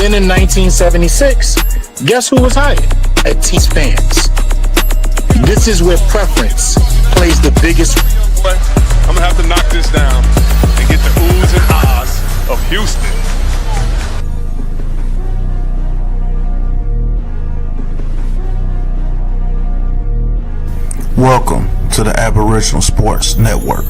Then in 1976, guess who was hired? A T-Spence. This is where preference plays the biggest. But I'm gonna have to knock this down and get the oohs and ahs of Houston. Welcome to the Aboriginal Sports Network.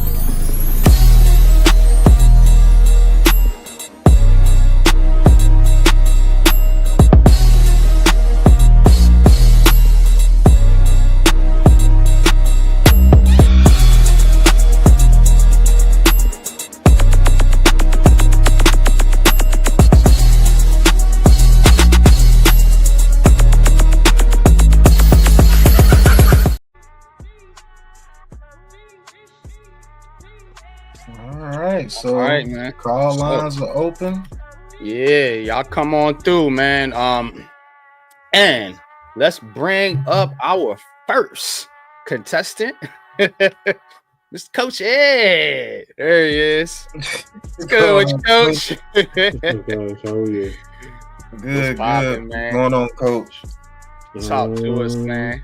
So all right, man. Call lines are open. Yeah, y'all come on through, man. And let's bring up our first contestant, Mr. Coach Ed. There he is. What's good with you, Coach? How are you? Good, man. What's going on, Coach? Talk to us, man.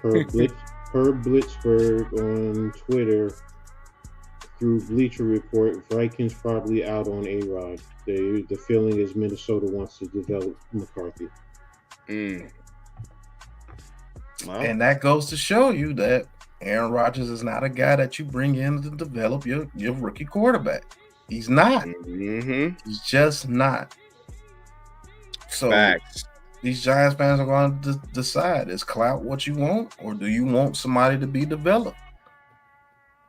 Herb Blitzberg on Twitter. Through Bleacher Report, Vikings probably out on A-Rod. The feeling is Minnesota wants to develop McCarthy. Well, and that goes to show you that Aaron Rodgers is not a guy that you bring in to develop your rookie quarterback. He's not. He's just not. So Facts. These Giants fans are going to decide, is clout what you want, or do you want somebody to be developed?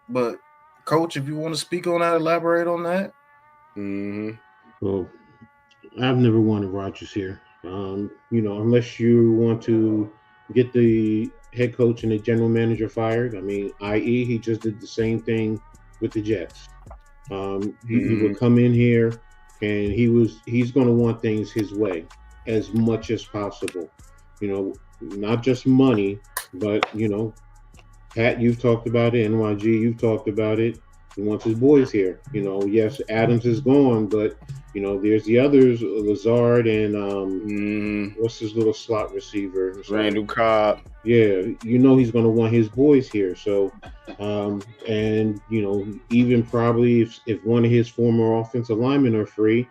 But Coach, if you want to speak on that, elaborate on that. Well, I've never wanted Rodgers here. Unless you want to get the head coach and the general manager fired. I mean, i.e., he just did the same thing with the Jets. He would come in here and he's going to want things his way as much as possible. Not just money, but Pat, you've talked about it. NYG, you've talked about it. He wants his boys here. Yes, Adams is gone, but there's the others, Lazard and what's his little slot receiver? Randall Cobb. Yeah, he's going to want his boys here. So, even probably if one of his former offensive linemen are free,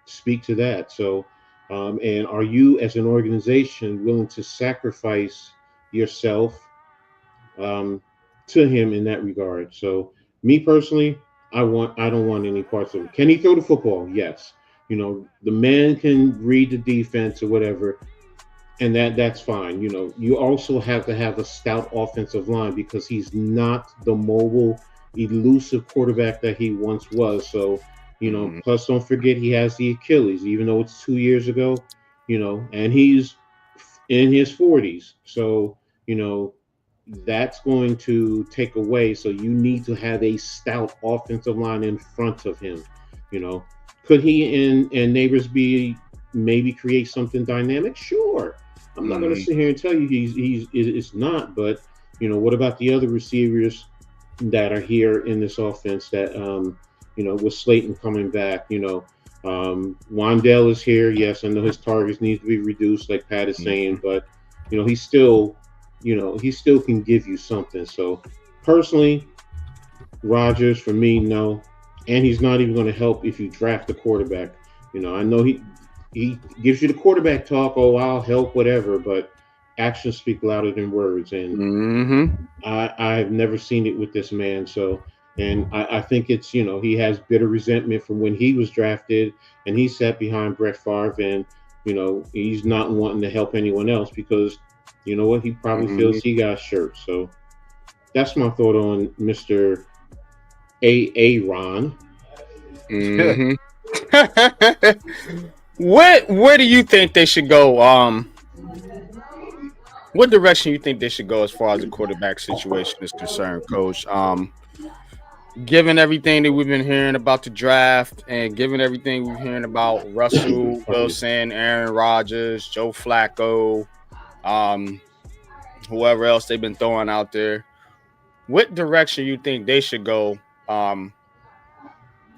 speak to that. So, and are you as an organization willing to sacrifice yourself to him in that regard? So me personally, I don't want any parts of it. Can he throw the football? Yes. The man can read the defense or whatever, and that's fine. You also have to have a stout offensive line because he's not the mobile, elusive quarterback that he once was. So, plus don't forget he has the Achilles, even though it's 2 years ago, and he's in his 40s. So, that's going to take away. So you need to have a stout offensive line in front of him. Could he and Neighbors maybe create something dynamic? Sure. I'm not going to sit here and tell you it's not. But what about the other receivers that are here in this offense that with Slayton coming back? Wandell is here. Yes, I know his targets need to be reduced, like Pat is saying, but he's still. He still can give you something. So personally, Rodgers for me, no. And he's not even going to help if you draft a quarterback. I know he gives you the quarterback talk, oh, I'll help, whatever, but actions speak louder than words. And I've never seen it with this man. So, and I think it's, he has bitter resentment from when he was drafted and he sat behind Brett Favre and, he's not wanting to help anyone else because you know what? He probably feels he got shirt. So that's my thought on Mr. Aaron. Where do you think they should go? What direction you think they should go as far as the quarterback situation is concerned, Coach? Given everything that we've been hearing about the draft and given everything we've been hearing about Russell Wilson, Aaron Rodgers, Joe Flacco, whoever else they've been throwing out there, what direction you think they should go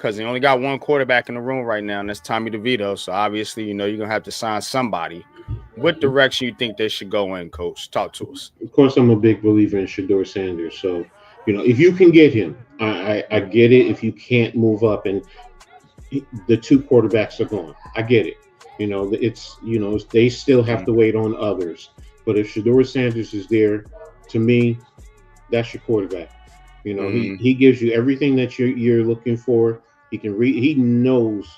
because they only got one quarterback in the room right now, and that's Tommy DeVito. So obviously, you know, you're gonna have to sign somebody. What direction you think they should go in, Coach? Talk to us. Of course, I'm a big believer in Shador Sanders. So, you know, if you can get him, I get it. If you can't move up and the two quarterbacks are gone, I get it. You know, it's, you know, they still have to wait on others. But if Shador Sanders is there, to me, that's your quarterback. You know, he gives you everything that you're looking for. He can read. He knows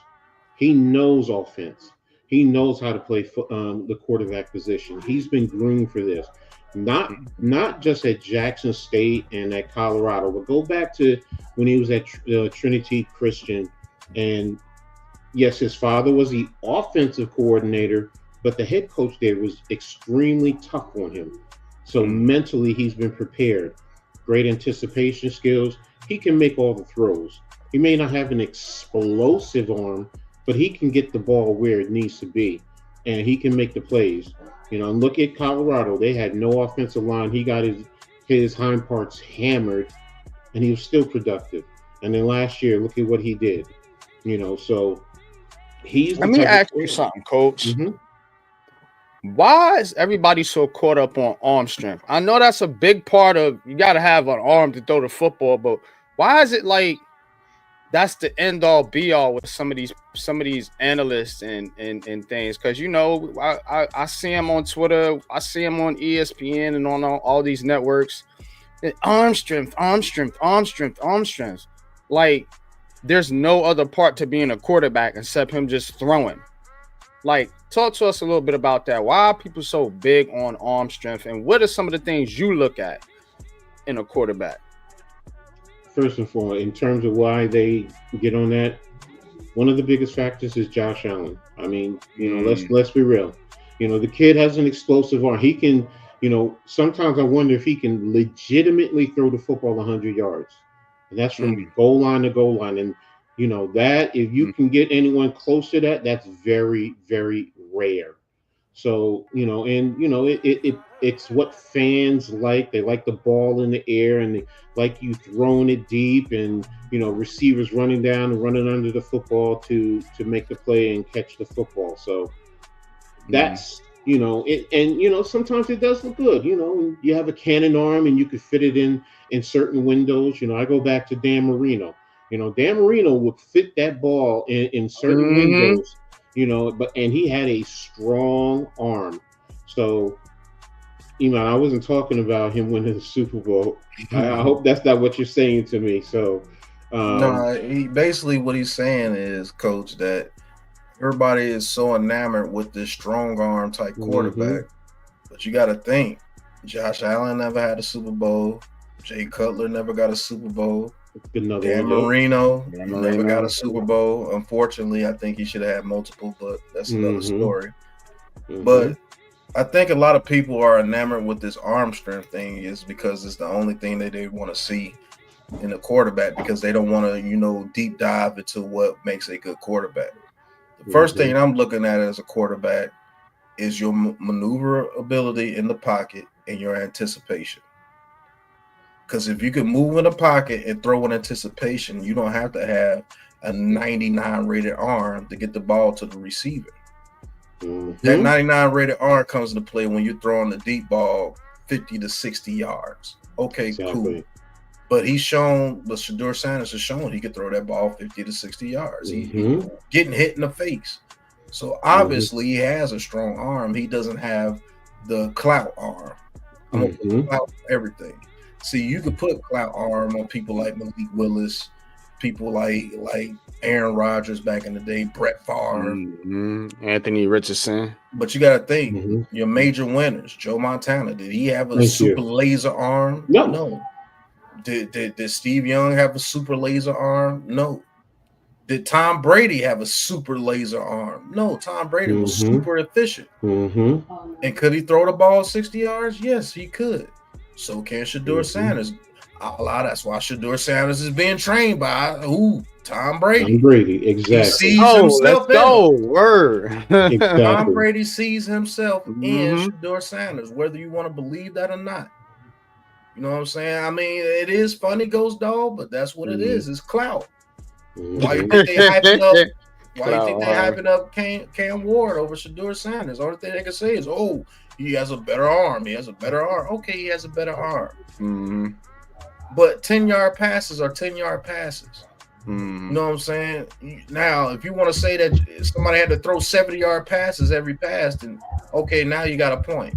offense. He knows how to play the quarterback position. He's been groomed for this, not just at Jackson State and at Colorado, but go back to when he was at Trinity Christian. And yes, his father was the offensive coordinator, but the head coach there was extremely tough on him. So mentally, he's been prepared. Great anticipation skills. He can make all the throws. He may not have an explosive arm, but he can get the ball where it needs to be, and he can make the plays. You know, look at Colorado. They had no offensive line. He got his hind parts hammered, and he was still productive. And then last year, look at what he did. You know, so he's. Let me ask you something, Coach. Why is everybody so caught up on arm strength? I know that's a big part of, you got to have an arm to throw the football, but why is it like that's the end all be all with some of these analysts and things? Because, you know, I see them on Twitter, I see them on ESPN and on all these networks. Arm strength. Like, there's no other part to being a quarterback except him just throwing. Like, talk to us a little bit about that. Why are people so big on arm strength, and what are some of the things you look at in a quarterback? First and foremost, in terms of why they get on that, one of the biggest factors is Josh Allen. I mean, you know, let's be real. You know, the kid has an explosive arm. He can, you know, sometimes I wonder if he can legitimately throw the football 100 yards. And that's from goal line to goal line. And, you know, that if you can get anyone close to that, that's very, very rare. So, you know, and, you know, it's what fans like. They like the ball in the air, and they like you throwing it deep, and, you know, receivers running down and running under the football to make the play and catch the football. So that's, you know, and, you know, sometimes it does look good. You know, you have a cannon arm and you could fit it in certain windows. You know, I go back to Dan Marino. You know, Dan Marino would fit that ball in certain windows, you know, and he had a strong arm. So, you know, I wasn't talking about him winning the Super Bowl. I hope that's not what you're saying to me. So, no, he basically what he's saying is, Coach, that everybody is so enamored with this strong arm type quarterback. But you got to think, Josh Allen never had a Super Bowl. Jay Cutler never got a Super Bowl. Dan Marino never got a Super Bowl. Unfortunately, I think he should have had multiple, but that's another story. But I think a lot of people are enamored with this arm strength thing is because it's the only thing that they want to see in a quarterback, because they don't want to, you know, deep dive into what makes a good quarterback. The first thing I'm looking at as a quarterback is your maneuver ability in the pocket and your anticipation. Because if you can move in the pocket and throw in anticipation, you don't have to have a 99 rated arm to get the ball to the receiver. That 99 rated arm comes into play when you're throwing the deep ball 50 to 60 yards. Okay, cool. But Shador Sanders has shown he could throw that ball 50 to 60 yards. He's getting hit in the face. So obviously he has a strong arm. He doesn't have the clout arm. Clout everything. See, you could put clout arm on people like Malik Willis, people like Aaron Rodgers back in the day, Brett Favre, Anthony Richardson. But you got to think, your major winners, Joe Montana, did he have a super laser arm? No. Did Steve Young have a super laser arm? No. Did Tom Brady have a super laser arm? No. Tom Brady was super efficient. And could he throw the ball 60 yards? Yes, he could. So can Shador Sanders. That's why Shador Sanders is being trained by Tom Brady. Tom Brady, exactly. He sees himself Exactly. Tom Brady sees himself in Shador Sanders, whether you want to believe that or not. You know what I'm saying? I mean, it is funny, Ghost Dog, but that's what it is. It's clout. Why you think they hyping up? Why you think they hyping up Cam Ward over Shedeur Sanders? The only thing they can say is, "Oh, he has a better arm. He has a better arm." Okay, he has a better arm. Mm-hmm. But 10-yard passes are 10-yard passes. Mm-hmm. You know what I'm saying? Now, if you want to say that somebody had to throw 70-yard passes every pass, then okay, now you got a point.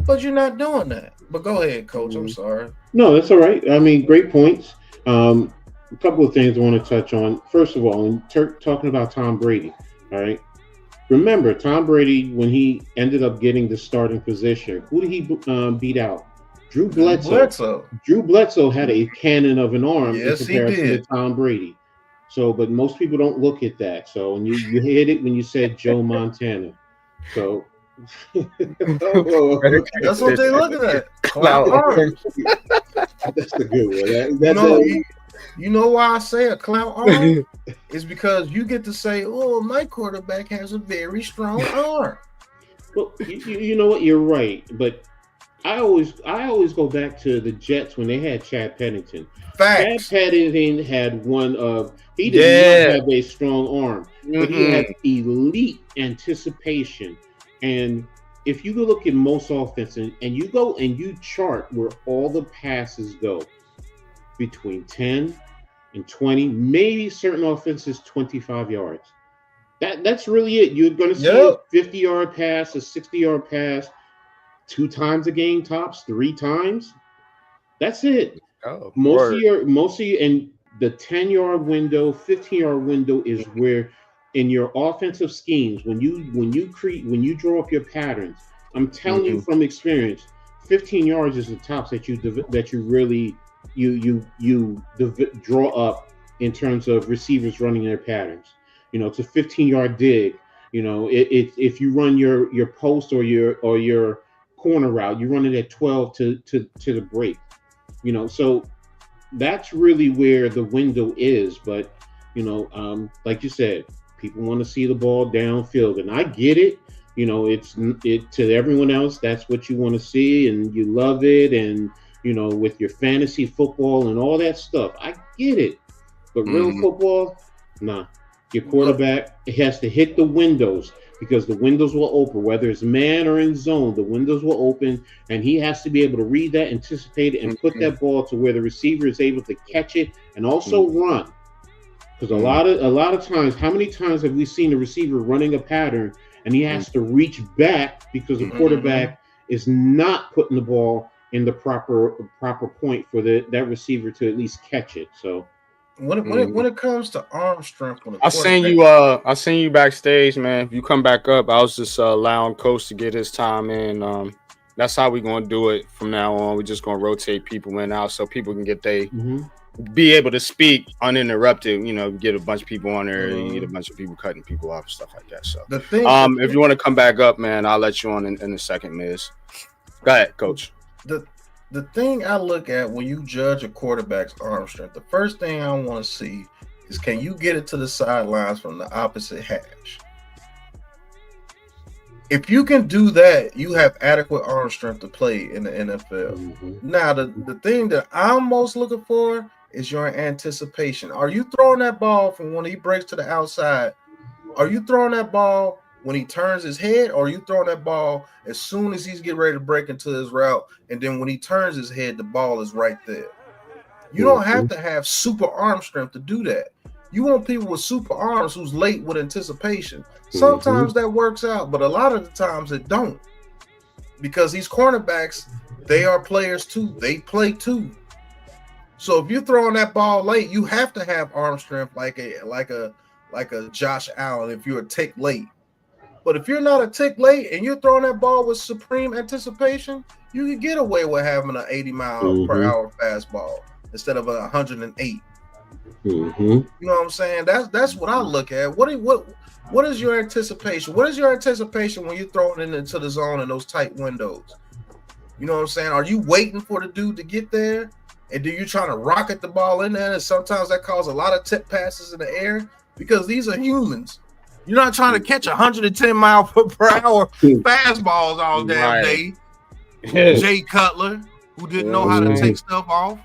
But you're not doing that. But go ahead, Coach. I'm sorry. No, that's all right. I mean, great points. A couple of things I want to touch on. First of all, talking about Tom Brady, all right? Remember, Tom Brady, when he ended up getting the starting position, who did he beat out? Drew Bledsoe. Drew Bledsoe had a cannon of an arm in comparison to Tom Brady. So, but most people don't look at that. So, and you hit it when you said Joe Montana. So, that's what they're looking at. That's the good one. You know why I say a clout arm? Is because you get to say, "Oh, my quarterback has a very strong arm." Well, you know what? You're right, but I always go back to the Jets when they had Chad Pennington. Facts. Chad Pennington had one of he did not have a strong arm, but he had elite anticipation. And if you go look at most offenses and you go and you chart where all the passes go, between 10 and 20, maybe certain offenses 25 yards. That's really it. You're going to see a 50-yard pass, a 60-yard pass, 2 times a game tops, 3 times. That's it. Most of your and the 10-yard window, 15-yard window is where in your offensive schemes when you draw up your patterns. I'm telling you from experience, 15 yards is the tops that you really draw up in terms of receivers running their patterns. You know, it's a 15-yard dig. You know, if you run your post or your corner route, you run it at 12 to the break. You know, so that's really where the window is. But you know, like you said, people want to see the ball downfield, and I get it. You know, it to everyone else, that's what you want to see, and you love it, and you know, with your fantasy football and all that stuff, I get it. But real football, nah. Your quarterback, it has to hit the windows because the windows will open, whether it's man or in zone, the windows will open, and he has to be able to read that, anticipate it, and put that ball to where the receiver is able to catch it and also run. Because a lot of times, how many times have we seen the receiver running a pattern and he has to reach back because the quarterback is not putting the ball in the proper point for that receiver to at least catch it. So when it comes to arm strength, I seen you backstage, man. If you come back up, I was just allowing Coach to get his time in. That's how we're gonna do it from now on. We're just gonna rotate people in and out so people can get be able to speak uninterrupted. You know, get a bunch of people on there, you get a bunch of people cutting people off and stuff like that. So if you want to come back up, man, I'll let you on in a second, Miz. Go ahead, Coach. The thing I look at when you judge a quarterback's arm strength, the first thing I want to see is, can you get it to the sidelines from the opposite hash? If you can do that, you have adequate arm strength to play in the NFL. Now, the thing that I'm most looking for is your anticipation. Are you throwing that ball from when he breaks to the outside? Are you throwing that ball when he turns his head, or are you throwing that ball as soon as he's getting ready to break into his route, and then when he turns his head, the ball is right there? You don't have to have super arm strength to do that. You want people with super arms who's late with anticipation. Sometimes that works out, but a lot of the times it don't. Because these cornerbacks, they are players too. They play too. So if you're throwing that ball late, you have to have arm strength like a Josh Allen if you're a tick late. But if you're not a tick late and you're throwing that ball with supreme anticipation, you can get away with having an 80-mile-per-hour fastball instead of a 108. You know what I'm saying? That's what I look at. What is your anticipation? What is your anticipation when you're throwing it into the zone in those tight windows? You know what I'm saying? Are you waiting for the dude to get there? And do you trying to rocket the ball in there? And sometimes that causes a lot of tip passes in the air because these are humans. You're not trying to catch 110-mile-per-hour fastballs all damn day. Jay Cutler, who didn't know how to take stuff off.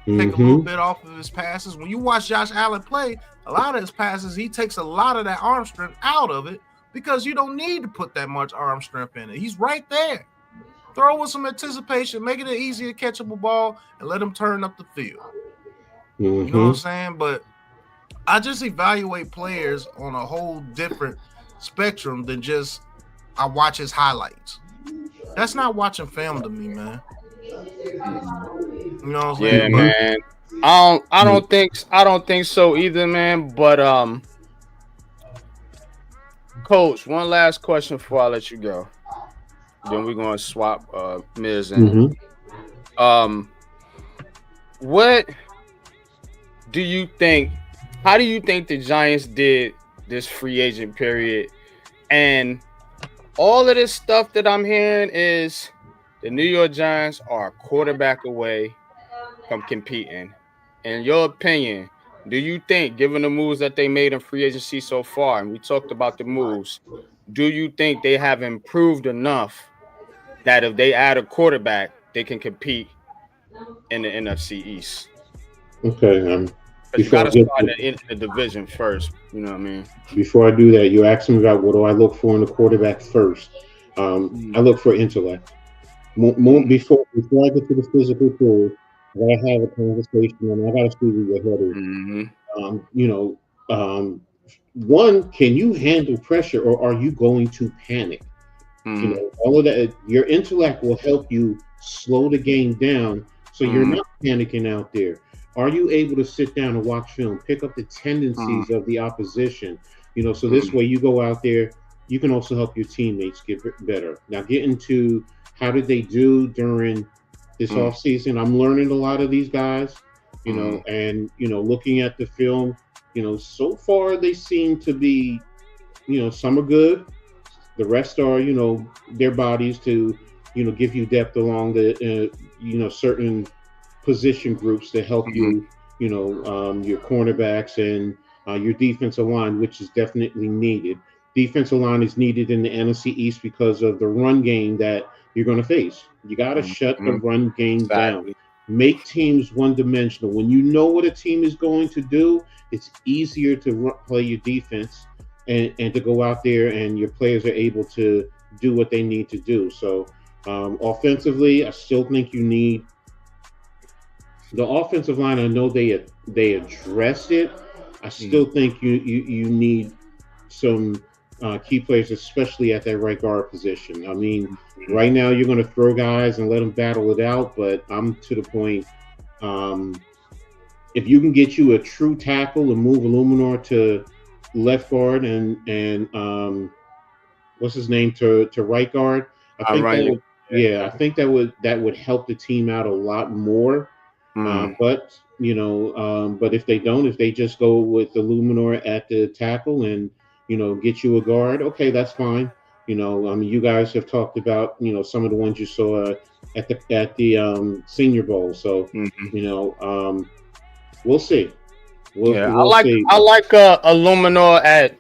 take a little bit off of his passes. When you watch Josh Allen play, a lot of his passes, he takes a lot of that arm strength out of it because you don't need to put that much arm strength in it. He's right there. Throw with some anticipation, make it an easier catchable ball, and let him turn up the field. You know what I'm saying? But I just evaluate players on a whole different spectrum than just I watch his highlights. That's not watching film to me, man. You know what I'm saying? Yeah, man. I don't think so either, man. But Coach, one last question before I let you go. Then we're gonna swap Miz and what do you think? How do you think the Giants did this free agent period? And all of this stuff that I'm hearing is the New York Giants are a quarterback away from competing. In your opinion, do you think, given the moves that they made in free agency so far, and we talked about the moves, do you think they have improved enough that if they add a quarterback, they can compete in the NFC East? Okay. You got to start in the division first. You know what I mean? Before I do that, you're asking me about what do I look for in the quarterback first. I look for intellect. Before I get to the physical tools, I gotta have a conversation and I gotta see where your head is. One, can you handle pressure or are you going to panic? All of that. Your intellect will help you slow the game down so you're not panicking out there. Are you able to sit down and watch film, pick up the tendencies of the opposition? So this way you go out there, you can also help your teammates get better. Now, get into how did they do during this offseason. I'm learning a lot of these guys, and looking at the film, so far they seem to be, some are good. The rest are, their bodies to, give you depth along the, certain position groups to help you, your cornerbacks and your defensive line, which is definitely needed. Defensive line is needed in the NFC East because of the run game that you're going to face. You got to shut the run game down. Make teams one-dimensional. When you know what a team is going to do, it's easier to play your defense and to go out there and your players are able to do what they need to do. So offensively, I still think you need the offensive line. I know they addressed it. I still think you need some key players, especially at that right guard position. I mean, right now you're going to throw guys and let them battle it out, but I'm to the point. If you can get you a true tackle and move Illuminor to left guard and what's his name to right guard, I think that would help the team out a lot more. But if they just go with Illuminor at the tackle and get you a guard, okay, that's fine. You guys have talked about some of the ones you saw at the Senior Bowl. So we'll see. I like Illuminor at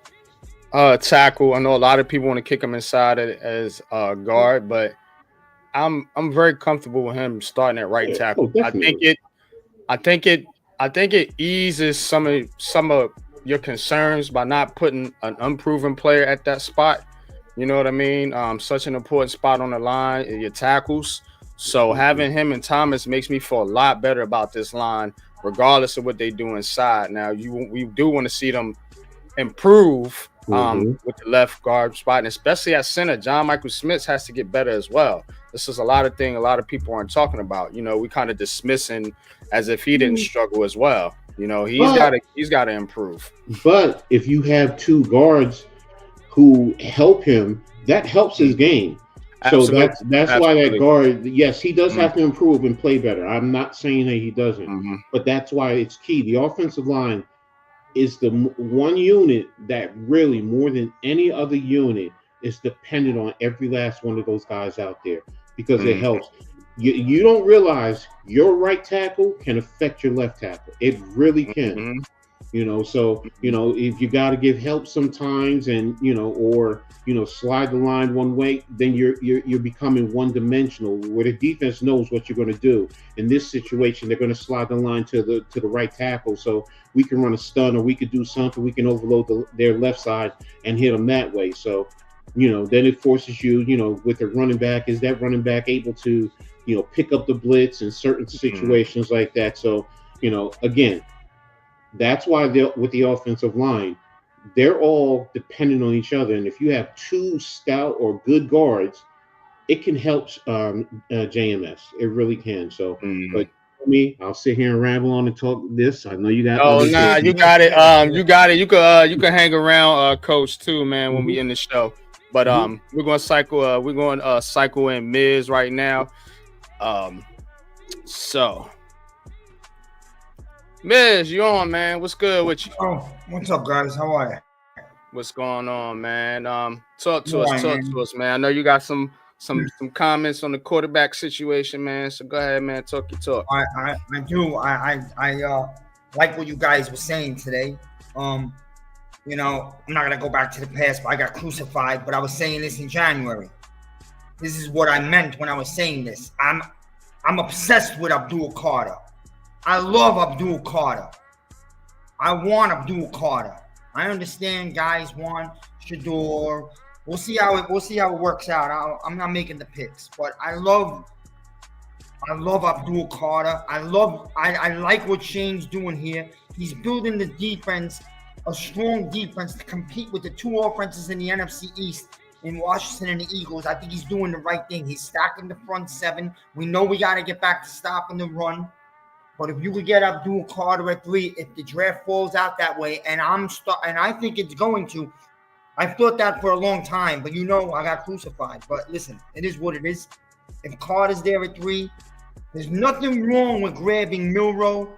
tackle. I know a lot of people want to kick him inside as guard, but I'm very comfortable with him starting at right tackle. I think it eases some of your concerns by not putting an unproven player at that spot. You know what I mean? Such an important spot on the line, your tackles. So having him and Thomas makes me feel a lot better about this line, regardless of what they do inside. Now, we do want to see them improve with the left guard spot, and especially at center. John Michael Smith has to get better as well. This is a lot of people aren't talking about. We kind of dismissing as if he didn't struggle as well. He's got to improve. But if you have two guards who help him, that helps his game. Absolutely. So that's why that guard, yes, he does have to improve and play better. I'm not saying that he doesn't, but that's why it's key. The offensive line is the one unit that really, more than any other unit, is dependent on every last one of those guys out there because it helps. You don't realize your right tackle can affect your left tackle. It really can. So if you got to give help sometimes, and or slide the line one way, then you're becoming one dimensional. Where the defense knows what you're going to do. In this situation, they're going to slide the line to the right tackle, so we can run a stun, or we could do something. We can overload their left side and hit them that way. So then it forces you, with the running back, is that running back able to pick up the blitz in certain situations like that? So again, that's why with the offensive line, they're all dependent on each other. And if you have two stout or good guards, it can help JMS. It really can. So, but me, I'll sit here and ramble on and talk this. I know you got. Oh, nah, you got it. You got it. You can hang around, Coach, too, man, when we in the show. But we're gonna cycle. We're going to cycle in Miz right now. So. Miz, you on, man? What's good with you? Oh, what's up, guys? How are you? What's going on, man? Talk to us, man. I know you got some comments on the quarterback situation, man. So go ahead, man. Talk your talk. I do. I like what you guys were saying today. I'm not gonna go back to the past, but I got crucified. But I was saying this in January. This is what I meant when I was saying this. I'm obsessed with Abdul Carter. I love Abdul Carter. I want Abdul Carter. I understand guys want Shador. We'll see how it works out. I'm not making the picks, but I love Abdul Carter. I like what Shane's doing here. He's building the defense, a strong defense to compete with the two offenses in the NFC East in Washington and the Eagles. I think he's doing the right thing. He's stacking the front seven. We know we got to get back to stopping the run. But if you could get Abdul Carter at 3, if the draft falls out that way, and I think it's going to, I've thought that for a long time, but I got crucified. But listen, it is what it is. If Carter's there at 3, there's nothing wrong with grabbing Milroe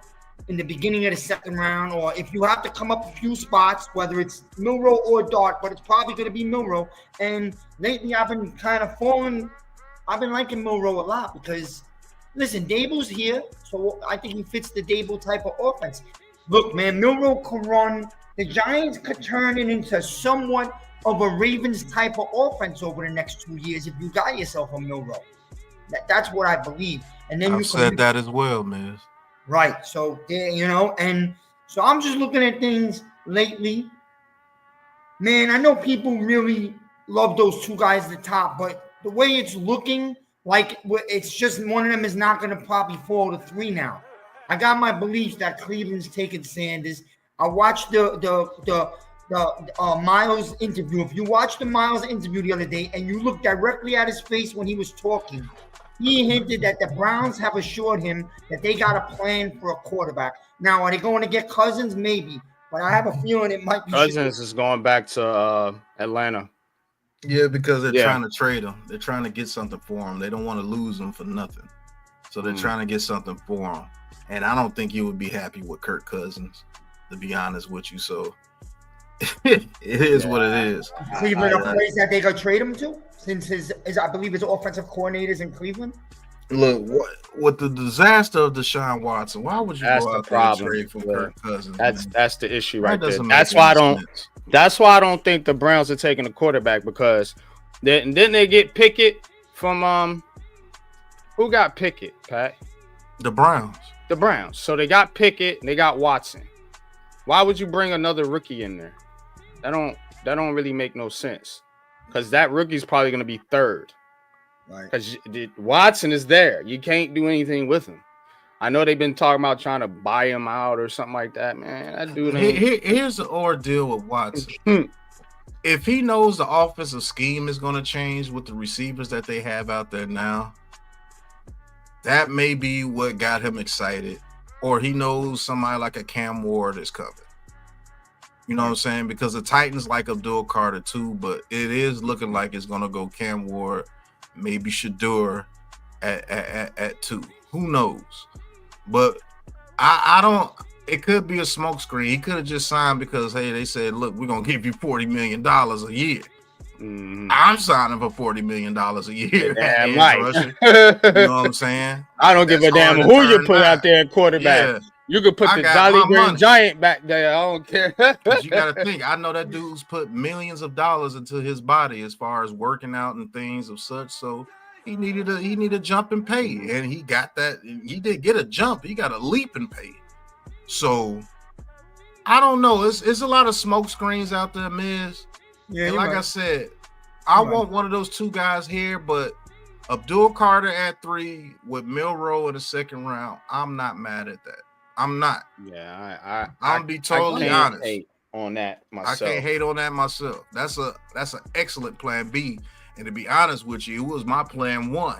in the beginning of the second round, or if you have to come up a few spots, whether it's Milroe or Dart, but it's probably going to be Milroe. And lately I've been liking Milroe a lot because, listen, Dable's here, so I think he fits the Dable type of offense. Look, man, Milroe can run. The Giants could turn it into somewhat of a Ravens type of offense over the next 2 years if you got yourself a Milroe. That's what I believe. And then I've said that as well, man. Right. So, and so I'm just looking at things lately. Man, I know people really love those two guys at the top, but the way it's looking, like it's just one of them is not going to probably fall to 3 now. I got my beliefs that Cleveland's taking Sanders. I watched the Miles interview. If you watched the Miles interview the other day and you look directly at his face when he was talking, he hinted that the Browns have assured him that they got a plan for a quarterback. Now, are they going to get Cousins? Maybe, but I have a feeling it might be Cousins is going back to Atlanta. Yeah, because they're trying to trade him. They're trying to get something for him. They don't want to lose him for nothing. So they're trying to get something for him. And I don't think you would be happy with Kirk Cousins, to be honest with you. So it is what it is. Cleveland a place that they go trade him to, since his I believe his offensive coordinators in Cleveland. Look, with the disaster of Deshaun Watson, why would you go out there and trade for Kirk Cousins? That's the issue right there. That's why I don't think the Browns are taking a quarterback, because then they get Pickett from who got Pickett, Pat? The Browns. The Browns. So they got Pickett and they got Watson. Why would you bring another rookie in there? That don't really make no sense, because that rookie's probably going to be third. Right. Because Watson is there. You can't do anything with him. I know they've been talking about trying to buy him out or something like that, man. That dude. Here's the ordeal with Watson. If he knows the offensive scheme is going to change with the receivers that they have out there now, that may be what got him excited. Or he knows somebody like a Cam Ward is coming. You know what I'm saying? Because the Titans like Abdul Carter too, but it is looking like it's going to go Cam Ward, maybe Shador at 2. Who knows? But I don't. It could be a smokescreen. He could have just signed because, hey, they said, look, we're gonna give you $40 million a year. I'm signing for $40 million a year. Damn right. You know what I'm saying? I don't give a damn who you put out there at quarterback. You could put I the got Jolly my Green money. Giant back there. I don't care. But you got to think. I know that dude's put millions of dollars into his body as far as working out and things of such. So he needed a jump in pay, and he got that. He did get a jump. He got a leap in pay. So I don't know. It's a lot of smoke screens out there, Miz. Yeah, and like right. I said, I want one of those two guys here, but Abdul Carter at 3 with Milroe in the second round. I'm not mad at that. I'm not. Yeah, I'm gonna be totally honest. Hate on that myself. I can't hate on that myself. That's an excellent plan B. And to be honest with you, it was my plan 1.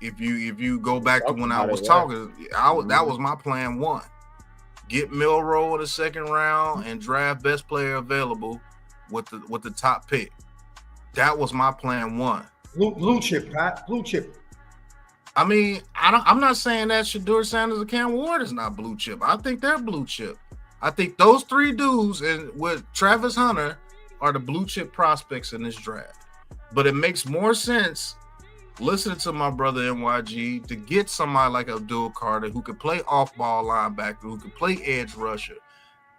If you go back to when I was talking, that was my plan 1. Get Milroe in the second round and draft best player available with the top pick. That was my plan 1. Blue chip, Pat. Blue chip. I mean, I'm not saying that Shedeur Sanders and Cam Ward is not blue chip. I think they're blue chip. I think those 3 dudes and with Travis Hunter are the blue chip prospects in this draft. But it makes more sense listening to my brother NYG to get somebody like Abdul Carter who could play off-ball linebacker, who could play edge rusher,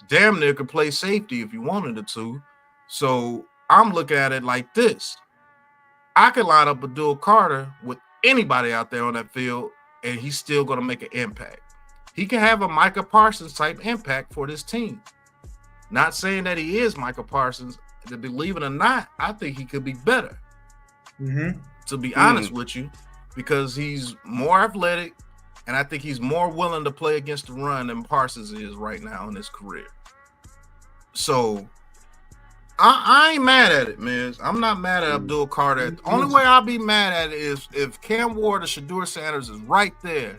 damn near could play safety if you wanted it to. So I'm looking at it like this. I could line up Abdul Carter with anybody out there on that field, and he's still going to make an impact. He can have a Micah Parsons type impact for this team. Not saying that he is Micah Parsons. To believe it or not, I think he could be better. To be honest with you, because he's more athletic, and I think he's more willing to play against the run than Parsons is right now in his career. So I ain't mad at it, man. I'm not mad at Abdul Carter. The only way I'll be mad at it is if Cam Ward or Shedeur Sanders is right there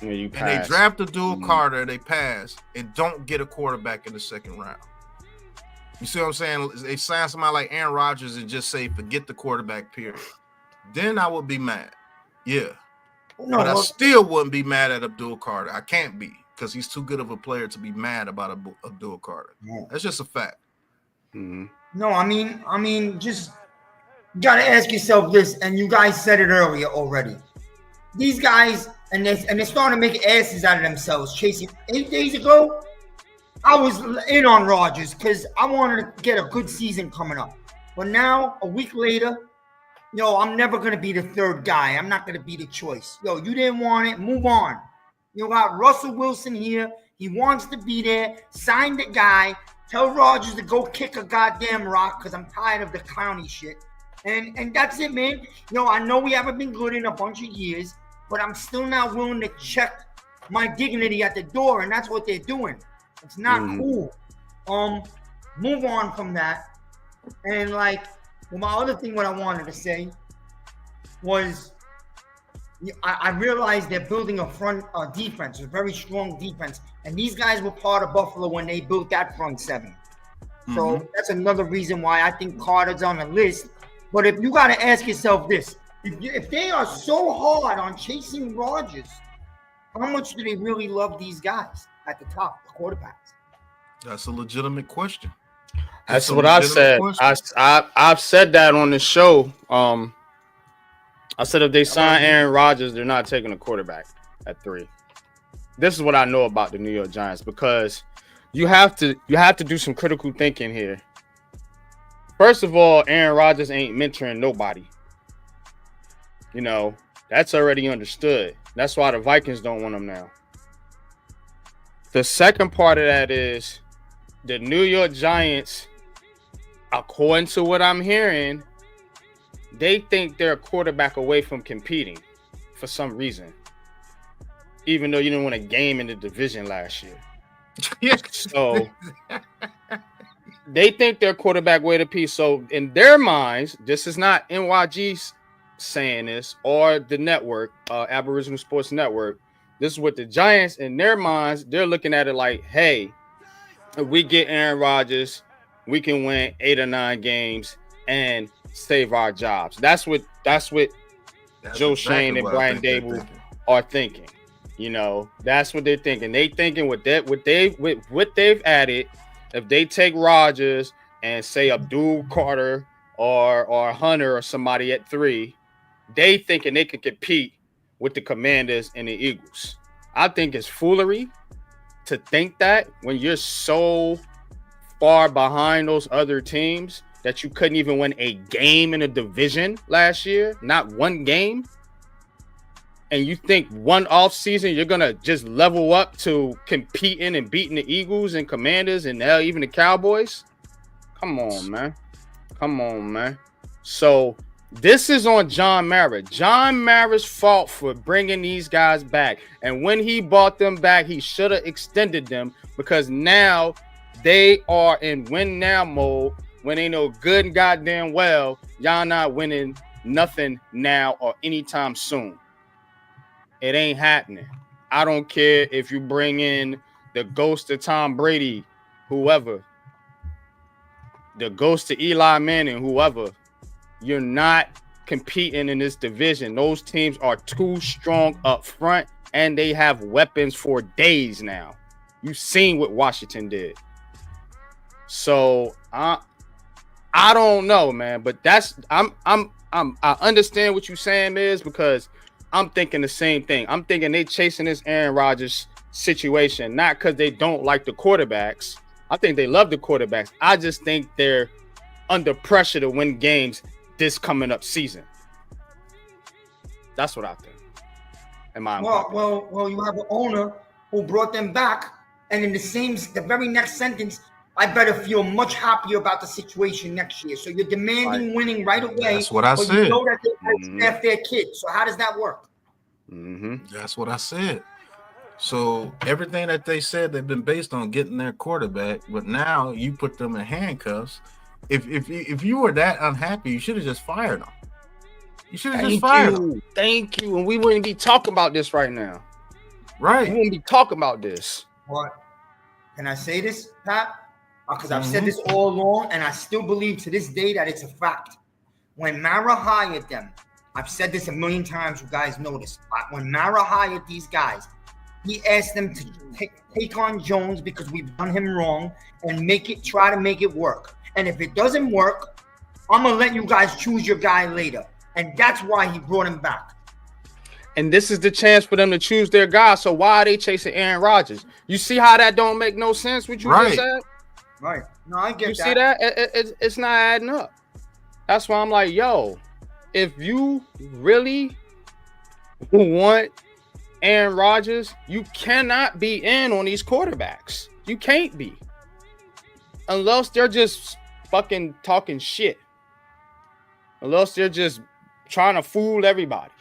and they draft Abdul Carter, they pass and don't get a quarterback in the second round. You see what I'm saying? They sign somebody like Aaron Rodgers and just say, forget the quarterback, period. Then I would be mad. Yeah. No, but I still wouldn't be mad at Abdul Carter. I can't be because he's too good of a player to be mad about Abdul Carter. That's just a fact. No, I mean, just gotta ask yourself this, and you guys said it earlier already. These guys, and they're starting to make asses out of themselves. Chasing 8 days ago, I was in on Rodgers because I wanted to get a good season coming up. But now, a week later, I'm never gonna be the third guy. I'm not gonna be the choice. You didn't want it. Move on. You got Russell Wilson here. He wants to be there. Sign the guy. Tell Rodgers to go kick a goddamn rock because I'm tired of the clowny shit. And that's it, man. I know we haven't been good in a bunch of years, but I'm still not willing to check my dignity at the door, and that's what they're doing. It's not cool. Move on from that. And my other thing, what I wanted to say was I realized they're building a front defense, a very strong defense. And these guys were part of Buffalo when they built that front seven. So that's another reason why I think Carter's on the list. But if you got to ask yourself this, if they are so hard on chasing Rodgers, how much do they really love these guys at the top, the quarterbacks? That's a legitimate question. That's what I said. I've said that on the show. I said if they sign Aaron Rodgers, they're not taking a quarterback at 3. This is what I know about the New York Giants, because you have to do some critical thinking here. First of all, Aaron Rodgers ain't mentoring nobody. That's already understood. That's why the Vikings don't want him now. The second part of that is the New York Giants, according to what I'm hearing, they think they're a quarterback away from competing for some reason, even though you didn't win a game in the division last year. So they think they're quarterback way to peace. So in their minds, this is not NYG saying this or the network, Aboriginal Sports Network. This is what the Giants, in their minds, they're looking at it like, hey, if we get Aaron Rodgers, we can win 8 or 9 games and save our jobs. That's what Joe Shane and Brian Dable are thinking. That's what they're thinking. They thinking with what they've added, if they take Rodgers and say Abdul Carter or Hunter or somebody at 3, they thinking they can compete with the Commanders and the Eagles. I think it's foolery. to think that when you're so far behind those other teams that you couldn't even win a game in a division last year, not one game, and you think one off season you're gonna just level up to competing and beating the Eagles and Commanders and even the Cowboys? Come on, man. So this is on John Mara. John Mara's fault for bringing these guys back. And when he brought them back, he should have extended them, because now they are in win now mode when they know good and goddamn well y'all not winning nothing now or anytime soon. It ain't happening. I don't care if you bring in the ghost of Tom Brady, whoever, the ghost of Eli Manning, whoever. You're not competing in this division. Those teams are too strong up front, and they have weapons for days now. You've seen what Washington did. So I don't know, man. But I understand what you're saying, Miz, because I'm thinking the same thing. I'm thinking they chasing this Aaron Rodgers situation, not because they don't like the quarterbacks. I think they love the quarterbacks. I just think they're under pressure to win games this coming up season. That's what I think. Well, you have an owner who brought them back, and in the very next sentence, I better feel much happier about the situation next year. So you're demanding winning right away. That's what I said. You know that they staff their kids. So how does that work? That's what I said. So everything that they said, they've been based on getting their quarterback, but now you put them in handcuffs. If you were that unhappy, you should have just fired them. You should have just fired them. Thank you. And we wouldn't be talking about this right now. Right. We wouldn't be talking about this. What? Can I say this, Pat? Because I've said this all along, and I still believe to this day that it's a fact. When Mara hired them, I've said this a million times, you guys know this. When Mara hired these guys, he asked them to take on Jones because we've done him wrong and try to make it work. And if it doesn't work, I'm going to let you guys choose your guy later. And that's why he brought him back. And this is the chance for them to choose their guy. So why are they chasing Aaron Rodgers? You see how that don't make no sense, what you just said? Right. No, I get that. You see that? It's not adding up. That's why I'm like, yo, if you really want Aaron Rodgers, you cannot be in on these quarterbacks. You can't be. Unless they're just fucking talking shit. Unless they're just trying to fool everybody.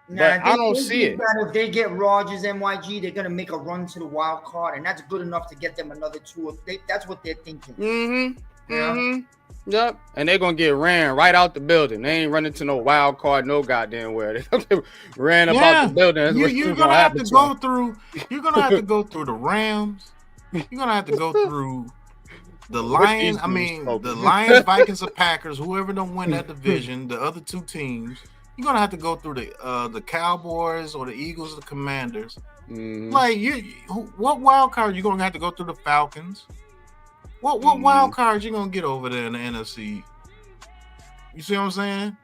But I don't see it. If they get Rodgers, MYG, they're gonna make a run to the wild card, and that's good enough to get them another two. That's what they're thinking. Yep. And they're gonna get ran right out the building. They ain't running to no wild card, no goddamn where. They ran about the building. You're gonna have to go through. You're gonna have to go through the Rams. You're gonna have to go through the Lions. I mean, the Lions, Vikings, or Packers. Whoever don't win that division, the other two teams. You're gonna have to go through the Cowboys or the Eagles or the Commanders. Like what wild card you gonna have to go through the Falcons? What wild cards you gonna get over there in the NFC? You see what I'm saying?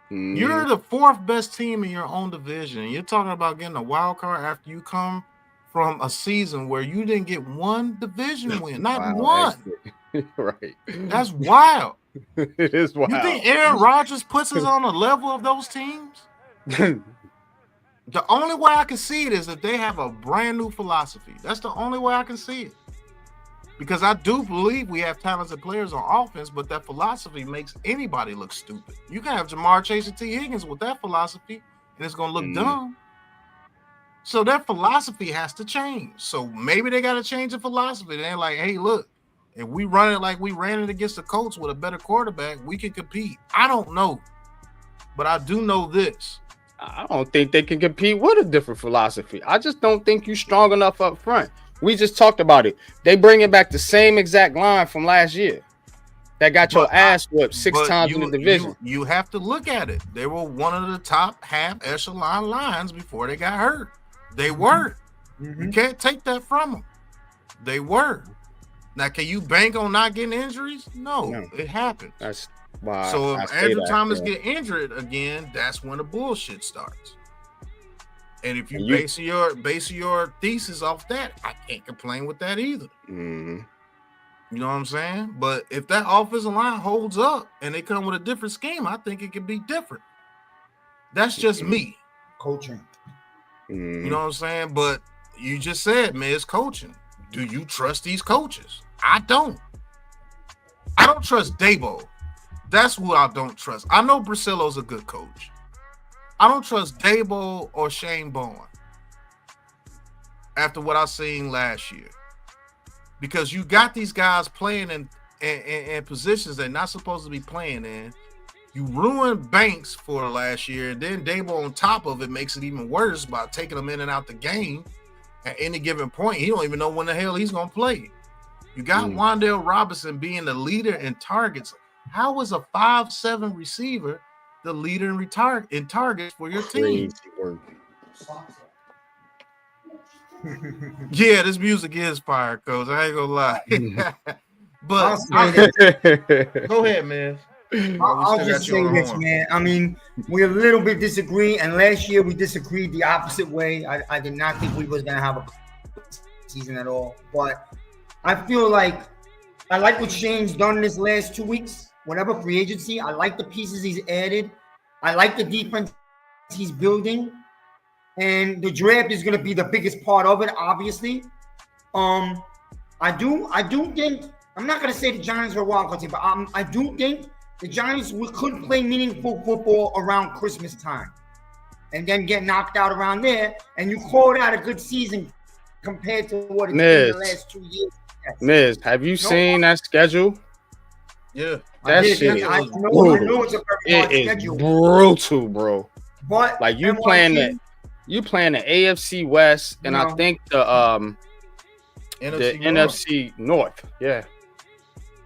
You're the fourth best team in your own division. You're talking about getting a wild card after you come from a season where you didn't get one division win, not one. Right. That's wild. It is wild. You think Aaron Rodgers puts us on the level of those teams? The only way I can see it is that they have a brand new philosophy. That's the only way I can see it. Because I do believe we have talented players on offense, but that philosophy makes anybody look stupid. You can have Jamar Chase and T. Higgins with that philosophy, and it's going to look dumb. So that philosophy has to change. So maybe they got to change the philosophy. They're like, hey, look, if we run it like we ran it against the Colts with a better quarterback, we can compete. I don't know, but I do know this. I don't think they can compete with a different philosophy. I just don't think you're strong enough up front. We just talked about it. They bringing back the same exact line from last year that got your ass whipped six times in the division. You have to look at it. They were one of the top half echelon lines before they got hurt. They were. You can't take that from them. They were. Now, can you bank on not getting injuries? No. It happens. That's why. So if Andrew Thomas get injured again, that's when the bullshit starts. And if you base your thesis off that, I can't complain with that either. Mm-hmm. You know what I'm saying? But if that offensive line holds up and they come with a different scheme, I think it could be different. That's just me. Coaching. You know what I'm saying? But you just said, man, it's coaching. Do you trust these coaches? I don't. I don't trust Dabo. That's who I don't trust. I know Brasillo's a good coach. I don't trust Dabo or Shane Bowen after what I seen last year. Because you got these guys playing in positions they're not supposed to be playing in. You ruined Banks for last year, and then Dabo on top of it makes it even worse by taking him in and out the game. At any given point, he don't even know when the hell he's going to play. You got Wan'Dale Robinson being the leader in targets. How is a 5'7" receiver the leader in targets for your team? Yeah, this music is fire, Coach. I ain't gonna lie. But go ahead, man. I'll just say this, man. I mean, we a little bit disagree, and last year we disagreed the opposite way. I did not think we was gonna have a season at all, but I feel like I like what Shane's done this last 2 weeks. Whatever free agency, I like the pieces he's added. I like the defense he's building, and the draft is going to be the biggest part of it. Obviously, I do think I'm not going to say the Giants are a wild card team, but I do think the Giants could play meaningful football around Christmas time, and then get knocked out around there. And you called out a good season compared to what it's been the last 2 years. Miz, have you seen that schedule? Yeah, that shit is brutal. It's a very hard schedule. Brutal, bro. But like you playing the AFC West, and I think the NFC North. Yeah,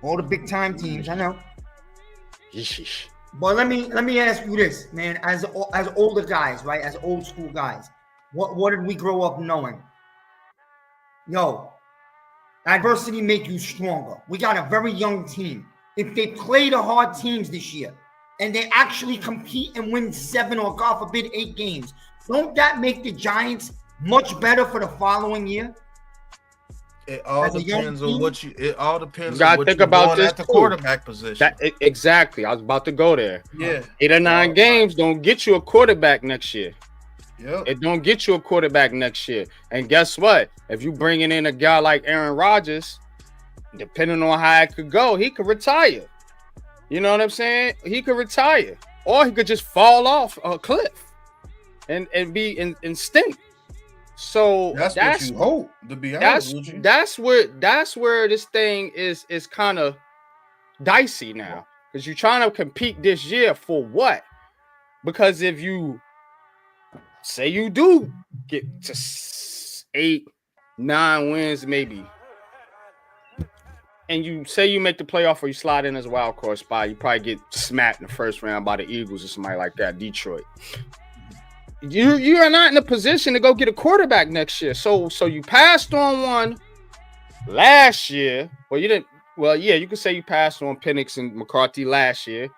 all the big time teams. I know. Yeesh. But let me ask you this, man. As older guys, right? As old school guys, what did we grow up knowing? Yo, adversity make you stronger. We got a very young team. If they play the hard teams this year and they actually compete and win 7 or God forbid 8 games, don't that make the Giants much better for the following year? It all depends on what you. It all depends. You gotta think about this at the quarterback position. Exactly. I was about to go there. Yeah, 8 or 9 games don't get you a quarterback next year. Yep. It don't get you a quarterback next year. And guess what? If you bringing in a guy like Aaron Rodgers, depending on how it could go, he could retire. You know what I'm saying? He could retire, or he could just fall off a cliff and be in stink. So that's what you hope. To be honest with you, that's where this thing is kind of dicey now, because you're trying to compete this year for what? Because if you say you do get to 8, 9 wins, maybe, and you say you make the playoff or you slide in as a wild card spot, you probably get smacked in the first round by the Eagles or somebody like that, Detroit. You are not in a position to go get a quarterback next year. So you passed on one last year. Well, you didn't. Well, yeah, you could say you passed on Penix and McCarthy last year.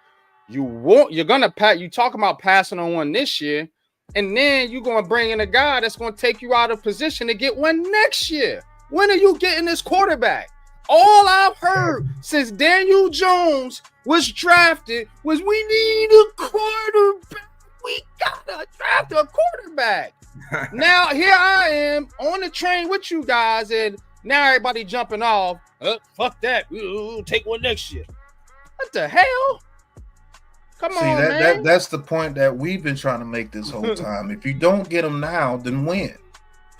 You're gonna pass. You talk about passing on one this year, and then you're gonna bring in a guy that's gonna take you out of position to get one next year. When are you getting this quarterback? All I've heard since Daniel Jones was drafted was we need a quarterback. We gotta draft a quarterback. Now here I am on the train with you guys, and now everybody jumping off. Fuck that. We'll take one next year. What the hell? Come on, man. That's the point that we've been trying to make this whole time. If you don't get him now, then win.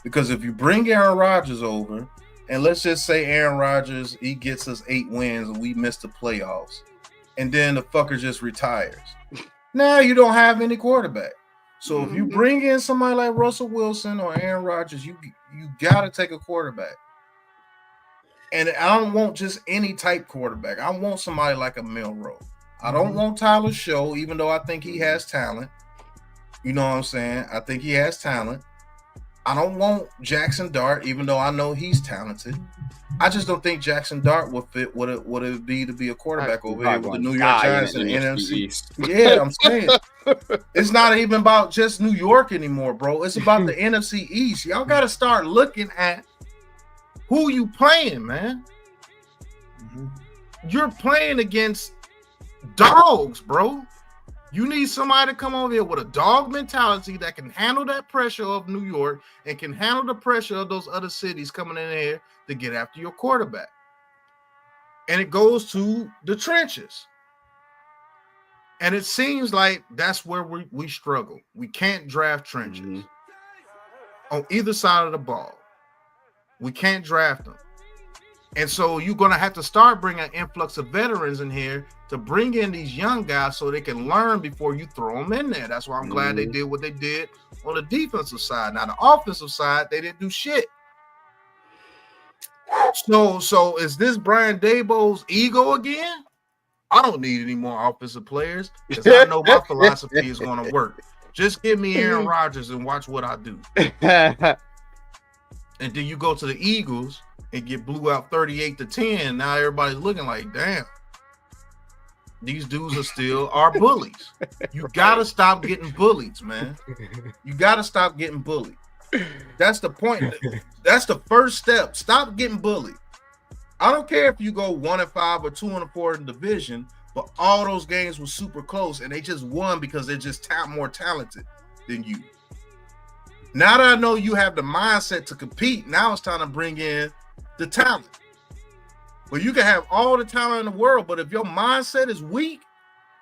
Because if you bring Aaron Rodgers over, and let's just say Aaron Rodgers, he gets us 8 wins and we miss the playoffs, and then the fucker just retires. Now you don't have any quarterback. So if you bring in somebody like Russell Wilson or Aaron Rodgers, you got to take a quarterback. And I don't want just any type quarterback. I want somebody like a Milroe. I don't want Tyler Show, even though I think he has talent. You know what I'm saying? I think he has talent. I don't want Jackson Dart, even though I know he's talented. I just don't think Jackson Dart would fit what it would be to be a quarterback over here with the New York Giants and the NFC. Yeah, I'm saying it's not even about just New York anymore, bro. It's about the NFC East. Y'all got to start looking at who you playing, man. Mm-hmm. You're playing against dogs, bro. You need somebody to come over here with a dog mentality that can handle that pressure of New York and can handle the pressure of those other cities coming in here to get after your quarterback. And it goes to the trenches. And it seems like that's where we struggle. We can't draft trenches on either side of the ball. We can't draft them. And so you're going to have to start bringing an influx of veterans in here to bring in these young guys so they can learn before you throw them in there. That's why I'm glad they did what they did on the defensive side. Now, the offensive side, they didn't do shit. So is this Brian Daboll's ego again? I don't need any more offensive players because I know my philosophy is going to work. Just give me Aaron Rodgers and watch what I do. And then you go to the Eagles and get blew out 38-10. Now everybody's looking like, damn, these dudes are still our bullies. You gotta stop getting bullied, man. You gotta stop getting bullied. That's the point. That's the first step. Stop getting bullied. I don't care if you go 1-5 or 2-4 in the division, but all those games were super close and they just won because they're just more talented than you. Now that I know you have the mindset to compete, now it's time to bring in the talent. Well, you can have all the talent in the world, but if your mindset is weak,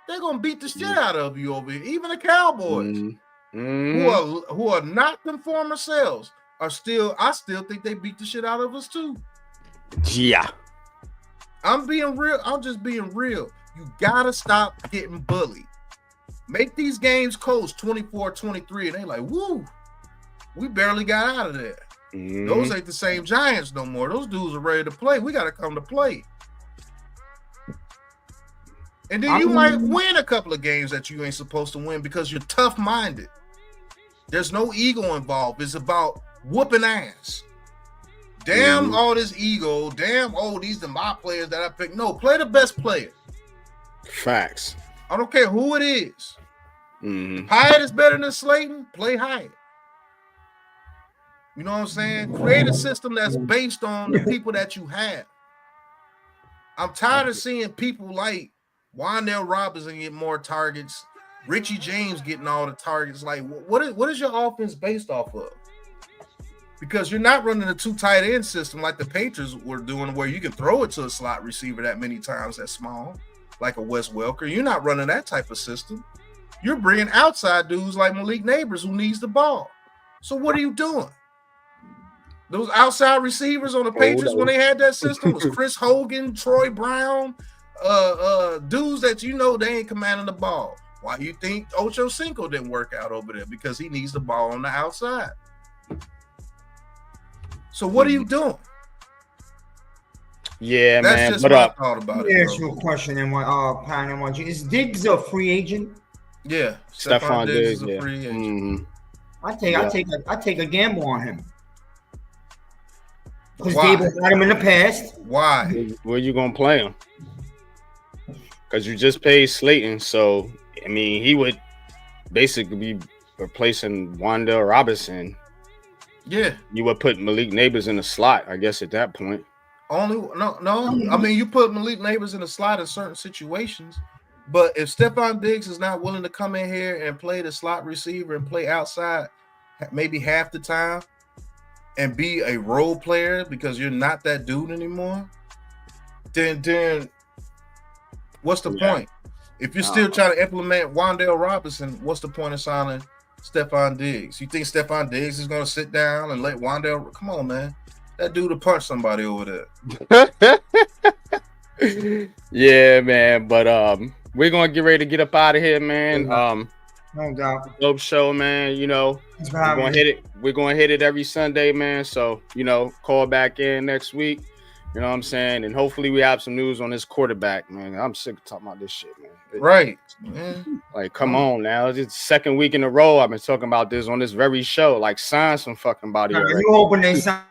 they're gonna beat the shit out of you over here. Even the Cowboys, who are not them former selves, I still think they beat the shit out of us too. Yeah. I'm being real. I'm just being real. You gotta stop getting bullied. Make these games close, 24-23, and they like, woo. We barely got out of there. Those ain't the same Giants no more. Those dudes are ready to play. We got to come to play. And then you might win a couple of games that you ain't supposed to win because you're tough-minded. There's no ego involved. It's about whooping ass. Damn all this ego. Damn, these are my players that I picked. No, play the best player. Facts. I don't care who it is. Hyatt is better than Slayton. Play Hyatt. You know what I'm saying? Create a system that's based on the people that you have. I'm tired of seeing people like Wan'Dale Robinson get more targets, Richie James getting all the targets. Like, what is your offense based off of? Because you're not running a 2 tight end system like the Patriots were doing, where you can throw it to a slot receiver that many times that's small, like a Wes Welker. You're not running that type of system. You're bringing outside dudes like Malik Neighbors who needs the ball. So what are you doing? Those outside receivers on the Patriots when they had that system was Chris Hogan, Troy Brown, dudes that you know they ain't commanding the ball. Why do you think Ocho Cinco didn't work out over there? Because he needs the ball on the outside. So what are you doing? Yeah, that's man. Just what I thought about it. Let me ask you a question. And is Diggs a free agent? Yeah, Stephon Diggs is a free agent. I take a gamble on him. Because Dable had him in the past. Why? Where you gonna play him? Because you just paid Slayton, so I mean he would basically be replacing Wan'Dale Robinson. Yeah, you would put Malik Neighbors in the slot, I guess, at that point. No. I mean, you put Malik Neighbors in the slot in certain situations, but if Stephon Diggs is not willing to come in here and play the slot receiver and play outside, maybe half the time, and be a role player because you're not that dude anymore, then what's the point? If you're still trying to implement Wan'Dale Robinson, what's the point of signing Stephon Diggs? You think Stephon Diggs is going to sit down and let Wan'Dale? Come on, man. That dude will punch somebody over there. Yeah, man. But we're going to get ready to get up out of here, man. No doubt. Dope show, man. You know, we're gonna hit it every Sunday, man. So, you know, call back in next week. You know what I'm saying? And hopefully we have some news on this quarterback, man. I'm sick of talking about this shit, man. Right, man. Like, come on now. It's the second week in a row I've been talking about this on this very show. Like, sign some fucking body already. You hoping they sign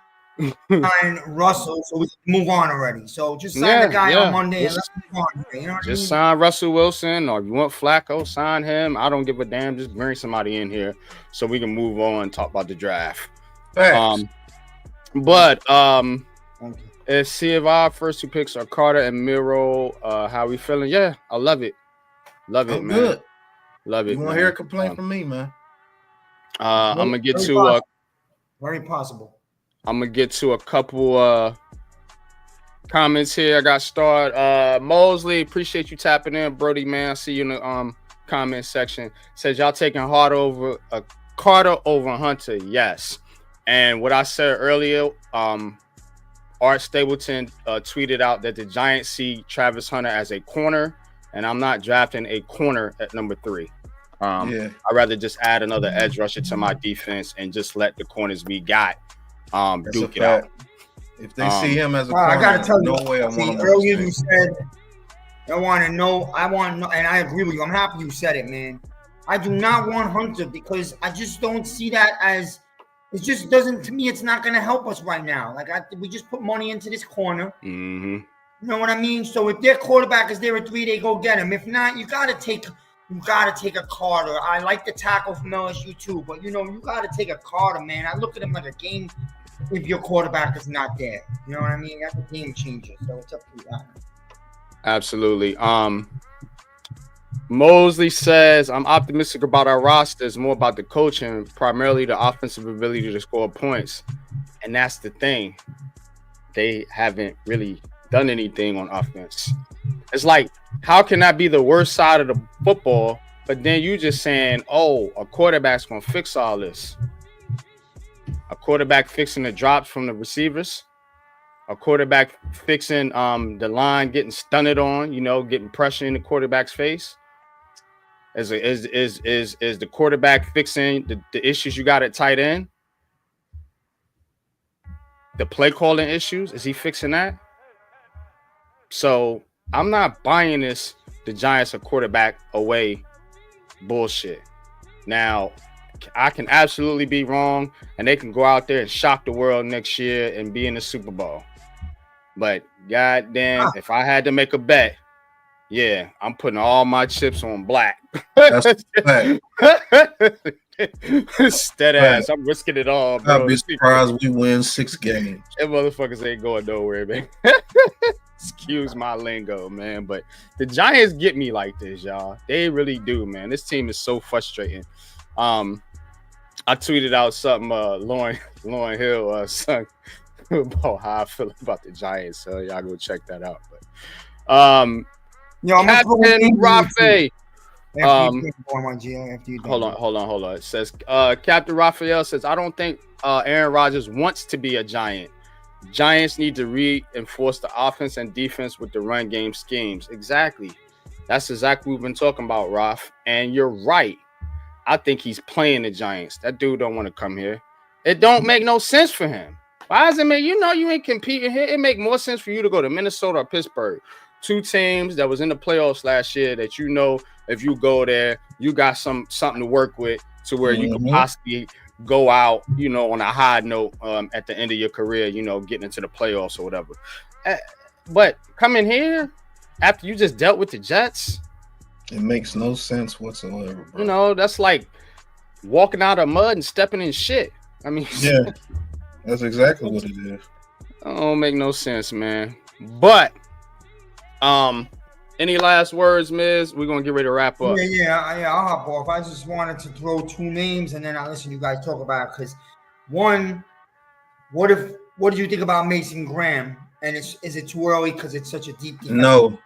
Russell so we can move on already. So just sign the guy on Monday and let's move on. You know what I mean? Sign Russell Wilson, or if you want Flacco, sign him. I don't give a damn. Just bring somebody in here so we can move on and talk about the draft. Let's see if our first two picks are Carter and Miro. How we feeling? Yeah, I love it. Love it, man. Good. Love it. You want to hear a complaint from me, man? I'm gonna get to very possible. I'm gonna get to a couple comments here. I got started. Mosley, appreciate you tapping in, Brody, man. I see you in the comment section. Says y'all taking Carter over Hunter. Yes. And what I said earlier, Art Stapleton tweeted out that the Giants see Travis Hunter as a corner, and I'm not drafting a corner at number 3. I'd rather just add another edge rusher to my defense and just let the corners we got duke it out. If they see him as a corner, I gotta tell you, way I want earlier you said I want to know, and I agree with you. I'm happy you said it, man. I do not want Hunter because I just don't see that as. It just doesn't, to me, it's not going to help us right now. Like, we just put money into this corner. Mm-hmm. You know what I mean? So if their quarterback is there at 3, they go get him. If not, you got to take a Carter. I like the tackle from LSU too, but, you got to take a Carter, man. I look at him like a game if your quarterback is not there. You know what I mean? That's a game changer. So it's up to you. Absolutely. Mosley says, I'm optimistic about our roster. It's more about the coaching, primarily the offensive ability to score points. And that's the thing. They haven't really done anything on offense. It's like, how can that be the worst side of the football? But then you just saying, oh, a quarterback's going to fix all this. A quarterback fixing the drops from the receivers. A quarterback fixing the line, getting stunted on, getting pressure in the quarterback's face. Is the quarterback fixing the issues you got at tight end? The play calling issues, is he fixing that? So I'm not buying this. The Giants are quarterback away bullshit. Now, I can absolutely be wrong, and they can go out there and shock the world next year and be in the Super Bowl. But goddamn, if I had to make a bet, yeah, I'm putting all my chips on black. That's fact. Stead ass. I'm risking it all, bro. I'd be surprised we win 6 games. Them motherfuckers ain't going nowhere, man. Excuse my lingo, man. But the Giants get me like this, y'all. They really do, man. This team is so frustrating. I tweeted out something Lauren Hill sung about how I feel about the Giants. So y'all go check that out. But Captain Rafe. Hold on. It says Captain Raphael says, I don't think Aaron Rodgers wants to be a Giant. Giants need to reinforce the offense and defense with the run game schemes. Exactly. That's exactly what we've been talking about, Raf. And you're right. I think he's playing the Giants. That dude don't want to come here. It don't make no sense for him. Why does it make you ain't competing here? It make more sense for you to go to Minnesota or Pittsburgh. 2 teams that was in the playoffs last year that if you go there, you got something to work with to where you can possibly go out, on a high note at the end of your career, getting into the playoffs or whatever. But coming here after you just dealt with the Jets, it makes no sense whatsoever, bro. That's like walking out of mud and stepping in shit. I mean, yeah, that's exactly what it is. Don't make no sense, man. But any last words, Miz? We're gonna get ready to wrap up. Yeah, I'll hop off. I just wanted to throw 2 names and then I'll listen to you guys talk about it. Because one, what did you think about Mason Graham? And is it too early because it's such a deep draft?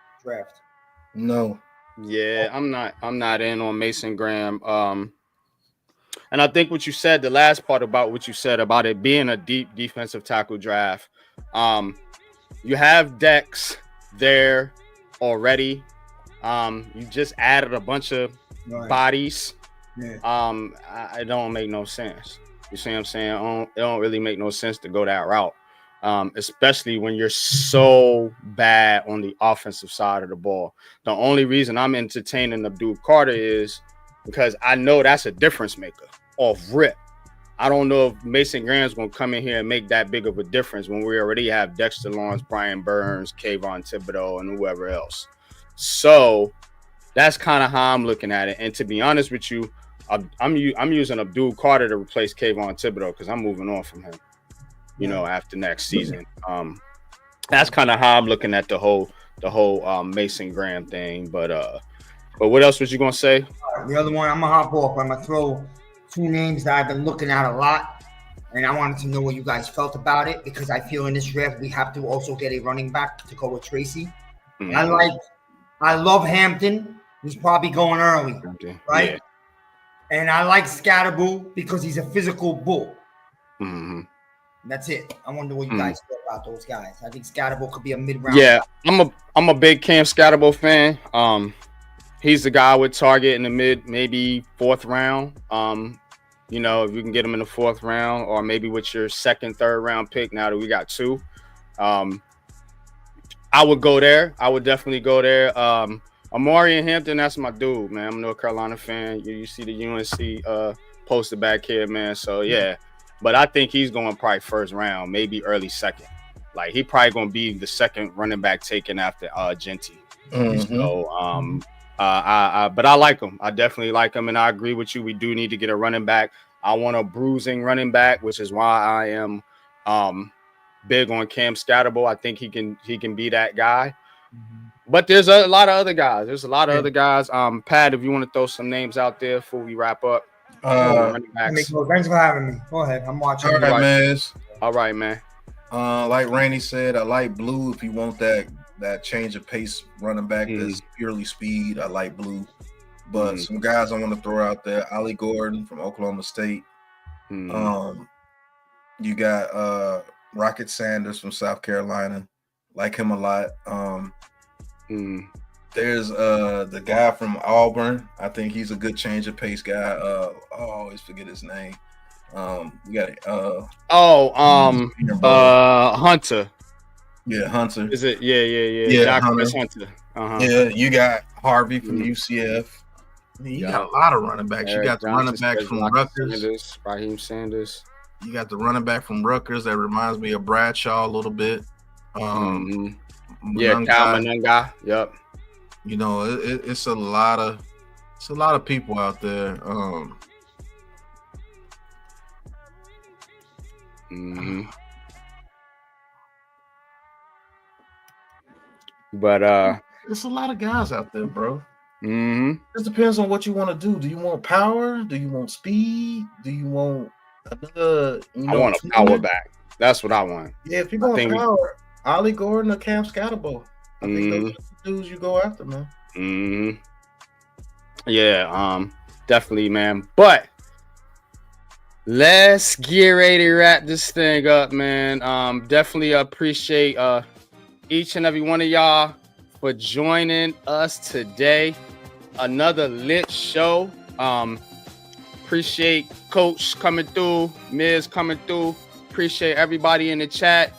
No. Yeah, I'm not in on Mason Graham. And I think what you said, the last part about what you said about it being a deep defensive tackle draft, you have Dex there already. You just added a bunch of bodies. Yeah. It don't make no sense. You see what I'm saying? It don't really make no sense to go that route. especially when you're so bad on the offensive side of the ball. The only reason I'm entertaining Abdul Carter is because I know that's a difference maker off rip. I don't know if Mason Graham's going to come in here and make that big of a difference when we already have Dexter Lawrence, Brian Burns, Kayvon Thibodeau, and whoever else. So that's kind of how I'm looking at it. And to be honest with you, I'm using Abdul Carter to replace Kayvon Thibodeau because I'm moving on from him, after next season. That's kind of how I'm looking at the whole Mason Graham thing. But what else was you going to say? The other one, I'm going to hop off. I'm going to throw 2 names that I've been looking at a lot, and I wanted to know what you guys felt about it because I feel in this draft we have to also get a running back to go with Tracy. Mm-hmm. I love Hampton. He's probably going early, right? Yeah. And I like Scatterboo because he's a physical bull. Mm-hmm. That's it. I wonder what you guys feel about those guys. I think Scatterboo could be a mid-round. Yeah, I'm a big Cam Scatterboo fan. He's the guy with target in the mid, maybe 4th round. If you can get him in the 4th round, or maybe with your 2nd, 3rd round pick. Now that we got 2, I would go there. I would definitely go there. Amari and Hampton, that's my dude, man. I'm a North Carolina fan. You see the UNC poster back here, man. So yeah, but I think he's going probably 1st round, maybe early 2nd. Like he probably going to be the 2nd running back taken after Genty. Mm-hmm. So but I like him. I definitely like him, and I agree with you. We do need to get a running back. I want a bruising running back, which is why I am big on Cam Scatterboo. I think he can be that guy. Mm-hmm. But there's a lot of other guys. Pat, if you want to throw some names out there before we wrap up. Thanks for having me. Go ahead. I'm watching. All right, man. Like Randy said, I like Blue if you want that change of pace running back that's purely speed. I like Blue. But some guys I want to throw out there, Ollie Gordon from Oklahoma State. You got Rocket Sanders from South Carolina. Like him a lot. There's the guy from Auburn. I think he's a good change of pace guy. I always forget his name. We got Hunter. Yeah, Hunter. Is it? Yeah. Hunter. Uh-huh. Yeah, you got Harvey from UCF. I mean, you got a lot of running backs. You got the running back from Rutgers. Raheem Sanders. You got the running back from Rutgers that reminds me of Bradshaw a little bit. Kyle Manunga. Yep. It's a lot of people out there. But there's a lot of guys out there, bro. It depends on what you want to do. Do you want power? Do you want speed? Do you want another? I want a power back. That's what I want. Yeah, if you want power, Ollie Gordon or Cam Scatterboo. I think those are the dudes you go after, man. Yeah, definitely, man. But let's get ready to wrap this thing up, man. Definitely appreciate each and every one of y'all for joining us today. Another lit show. Appreciate Coach coming through, Miz coming through. Appreciate everybody in the chat.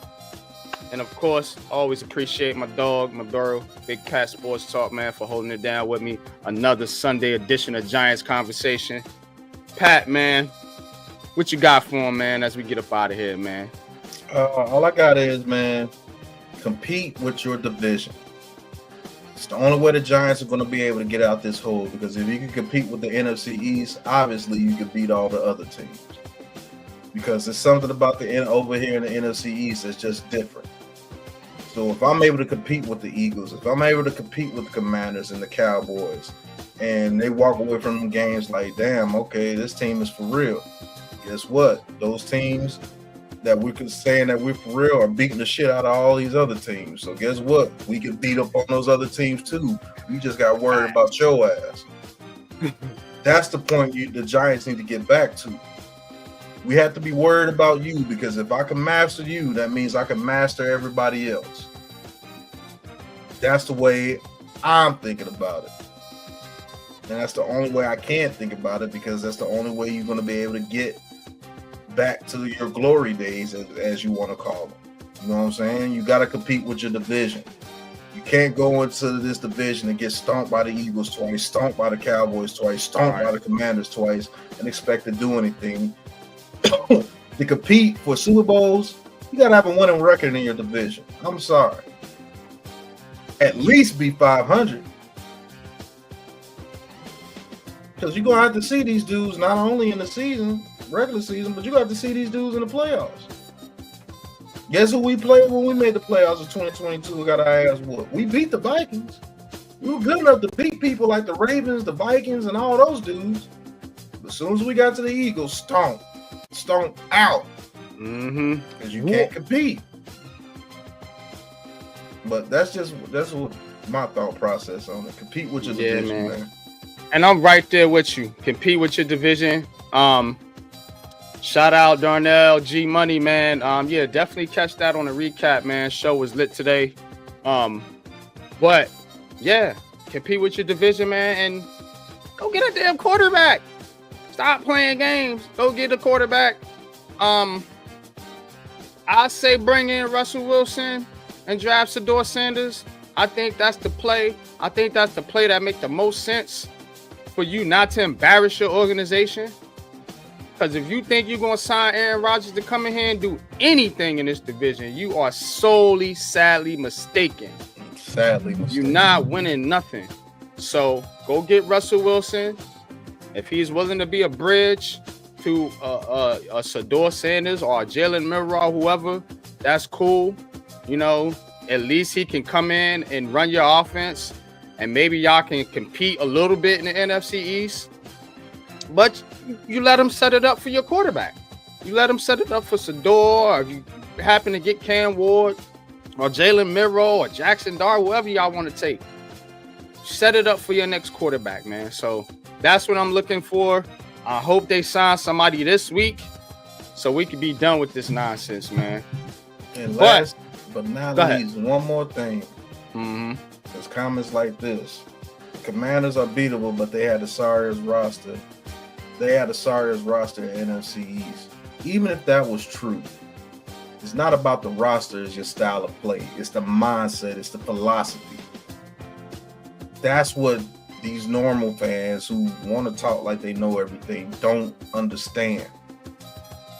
And of course, always appreciate my dog, my bro, Big Cat Sports Talk, man, for holding it down with me. Another Sunday edition of Giants Conversation. Pat, man, what you got for him, man, as we get up out of here, man? All I got is, man, compete with your division. It's the only way the Giants are going to be able to get out this hole, because if you can compete with the NFC East, obviously you can beat all the other teams. Because there's something about over here in the NFC East that's just different. So if I'm able to compete with the Eagles, if I'm able to compete with the Commanders and the Cowboys, and they walk away from them games like, damn, okay, this team is for real. Guess what? Those teams that we could saying that we're for real are beating the shit out of all these other teams. So guess what? We can beat up on those other teams too. We just got worried about your ass. That's the point the Giants need to get back to. We have to be worried about you, because if I can master you, that means I can master everybody else. That's the way I'm thinking about it. And that's the only way I can think about it, because that's the only way you're going to be able to get back to your glory days, as you want to call them. You know what I'm saying? You got to compete with your division. You can't go into this division and get stomped by the Eagles twice, stomped by the Cowboys twice, stomped by the Commanders twice, and expect to do anything. To compete for Super Bowls, you got to have a winning record in your division. I'm sorry. At least be 500. Because you're going to have to see these dudes not only in the season, regular season, but you got to see these dudes in the playoffs. Guess who we played when we made the playoffs in 2022? We got our ass whooped. We beat the Vikings. We were good enough to beat people like the Ravens, the Vikings, and all those dudes. But as soon as we got to the Eagles, stomp out. Because you can't compete. But that's what my thought process on it. Compete with your division, man. And I'm right there with you. Compete with your division. Shout out Darnell, G Money, man. Yeah, definitely catch that on the recap, man. Show was lit today. But yeah, compete with your division, man, and go get a damn quarterback. Stop playing games. Go get a quarterback. I say bring in Russell Wilson and draft Shedeur Sanders. I think that's the play. I think that's the play that makes the most sense for you not to embarrass your organization. Because if you think you're going to sign Aaron Rodgers to come in here and do anything in this division, you are sadly mistaken. You're not winning nothing. So go get Russell Wilson. If he's willing to be a bridge to a Shedeur Sanders or a Jalen Milroe or whoever, that's cool. You know, at least he can come in and run your offense, and maybe y'all can compete a little bit in the NFC East. But you let him set it up for your quarterback. You let him set it up for Shedeur, or if you happen to get Cam Ward or Jalen Milroe or Jackson Dart, whoever y'all want to take. Set it up for your next quarterback, man. So that's what I'm looking for. I hope they sign somebody this week so we can be done with this nonsense, man. And last but not least, one more thing. There's comments like this. Commanders are beatable, but they had the sorriest roster. They had the sorriest roster in NFC East. Even if that was true, it's not about the roster, it's your style of play. It's the mindset, it's the philosophy. That's what these normal fans who want to talk like they know everything don't understand.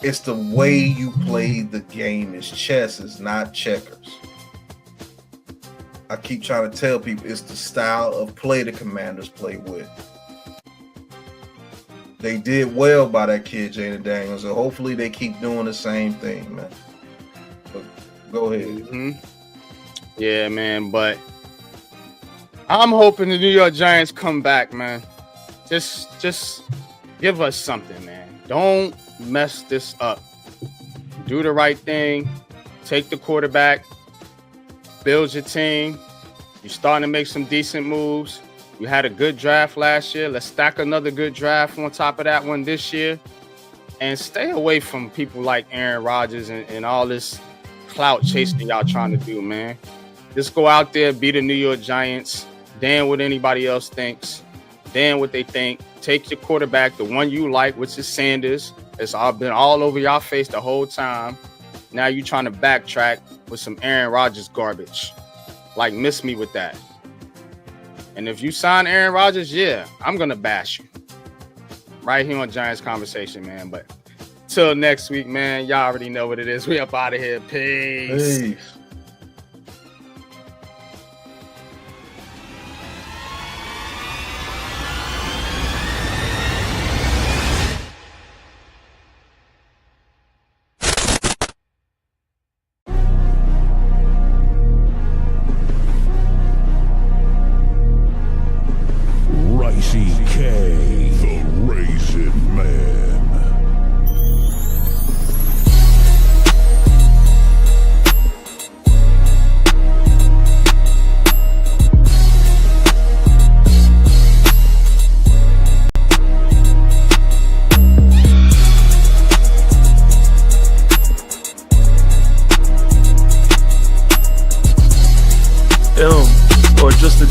It's the way you play the game. It's chess, it's not checkers. I keep trying to tell people it's the style of play the Commanders play with. They did well by that kid, Jaden Daniels, and hopefully they keep doing the same thing, man. But go ahead. Yeah, man, but I'm hoping the New York Giants come back, man. Just give us something, man. Don't mess this up. Do the right thing. Take the quarterback. Build your team. You're starting to make some decent moves. You had a good draft last year. Let's stack another good draft on top of that one this year. And stay away from people like Aaron Rodgers and all this clout chasing y'all trying to do, man. Just go out there, be the New York Giants. Damn what anybody else thinks. Damn what they think. Take your quarterback, the one you like, which is Sanders. It's all been all over y'all face the whole time. Now you trying to backtrack with some Aaron Rodgers garbage. Like, miss me with that. And if you sign Aaron Rodgers, yeah, I'm going to bash you. Right here on Giants Conversation, man. But till next week, man, y'all already know what it is. We up out of here. Peace.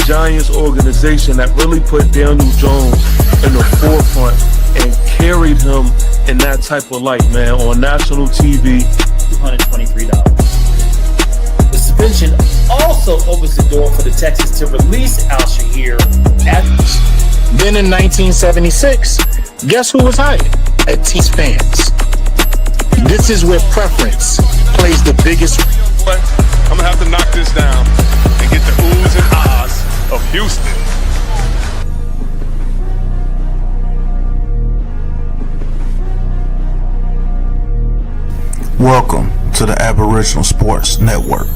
Giants organization that really put Daniel Jones in the forefront and carried him in that type of light, man, on national TV. $223. suspension also opens the door for the Texans to release Al-Shahir. Then in 1976, guess who was hired? Chiefs fans. This is where preference plays the biggest. But I'm gonna have to knock this down and get the oohs and ahs of Houston. Welcome to the Aboriginal Sports Network.